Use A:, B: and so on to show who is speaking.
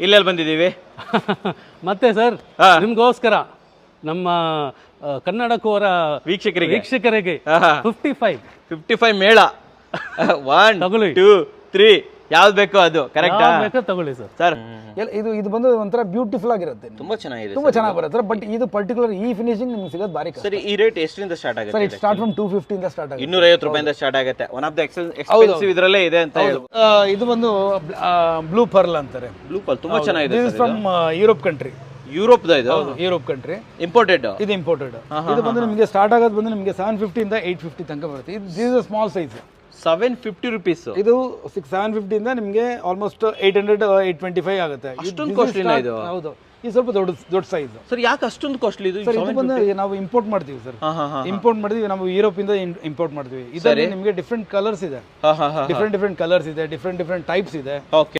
A: ಇಲ್ಲೆಲ್ಲಿ ಬಂದಿದ್ದೀವಿ
B: ಮತ್ತೆ ಸರ್ ನಿಮ್ಗೋಸ್ಕರ ನಮ್ಮ ಕನ್ನಡಕೋರ ವೀಕ್ಷಕರಿಗೆ
A: 55 ಮೇಳ 1
B: ತಗೊಳ್ಳಿ.
A: 2 3 ಯಾವ್ದು ಬೇಕೋ ಅದು ಕರೆಕ್ಟ್
B: ಬೇಕಾ ತಗೊಳ್ಳಿ ಸರ್.
A: ಸರ್
C: ಇದು ಬಂದು ಒಂಥರ ಬ್ಯೂಟಿಫುಲ್ ಆಗಿರುತ್ತೆ,
A: ತುಂಬಾ ಚೆನ್ನಾಗಿದೆ,
C: ತುಂಬಾ ಚೆನ್ನಾಗಿ ಬರುತ್ತೆ. ಬಟ್ ಇದು ಪರ್ಟಿಕ್ಯುಲರ್ ಈ ಫಿನಿಶಿಂಗ್ ನಿಮ್ಗೆ ಸಿಗೋದು ಬಾರಿ ಕಷ್ಟ.
A: ಸರಿ ಈ ರೇಟ್ ಎಷ್ಟರಿಂದ ಸ್ಟಾರ್ಟ್
C: ಸರ್
A: ಆಗುತ್ತೆ?
C: ಇಟ್ ಸ್ಟಾರ್ಟ್ ಫ್ರಮ್ 250 ಇಂದ ಸ್ಟಾರ್ಟ್ ಆಗುತ್ತೆ.
A: 250 ರೂಪಾಯಿಂದ ಸ್ಟಾರ್ಟ್ ಆಗುತ್ತೆ. ಒನ್ ಆಫ್ ದ ಎಕ್ಸ್ಪೆನ್ಸಿವ್ ಇದರಲ್ಲೇ ಇದೆ ಅಂತ ಹೇಳ್ಬೋದು.
C: ಇದು ಬಂದು ಬ್ಲೂ ಪರ್ಲ್ ಅಂತಾರೆ.
A: ಬ್ಲೂ ಪಲ್ ತುಂಬಾ ಚೆನ್ನಾಗಿದೆ.
C: This is from Europe country.
A: Europe the ಇದು
C: ಯುರೋಪ್ ಕಂಟ್ರಿ
A: ಇಂಪೋರ್ಟೆಡ್.
C: ಇದು ಇಂಪೋರ್ಟೆಡ್. ಇದು ಬಂದು ನಿಮಗೆ ಸ್ಟಾರ್ಟ್ ಆಗೋದು ಬಂದು ನಿಮಗೆ 750 ಇಂದ 850 ತನಕ ಬರುತ್ತೆ. ಇದು this is small size.
A: 750 rupees.
C: ಇದು 750 ಇಂದ ನಿಮಗೆ ಆಲ್ಮೋಸ್ಟ್ 800 825 ಆಗುತ್ತೆ.
A: ಅಷ್ಟೊಂದು ಕಾಸ್ಟ್ಲಿನ ಇದು?
C: ಹೌದು, ಇದು ಸ್ವಲ್ಪ ದೊಡ್ಡ ಸೈಜ್.
A: ಸರ್ ಯಾಕೆ ಅಷ್ಟೊಂದು ಕಾಸ್ಟ್ಲಿ ಇದು?
C: ಸರ್ ಇದು ಬಂದು ನಾವು ಇಂಪೋರ್ಟ್ ಮಾಡ್ತೀವಿ ಸರ್. ಇಂಪೋರ್ಟ್ ಮಾಡಿದ್ವಿ ನಾವು, ಯುರೋಪ್ ಇಂದ ಇಂಪೋರ್ಟ್ ಮಾಡ್ತೀವಿ. ಇದರಲ್ಲಿ ನಿಮಗೆ ಡಿಫ್ರೆಂಟ್ ಕಲರ್ಸ್ ಇದೆ, ಡಿಫ್ರೆಂಟ್ ಕಲರ್ಸ್ ಇದೆ, ಡಿಫ್ರೆಂಟ್ ಟೈಪ್ಸ್ ಇದೆ.
A: ಓಕೆ.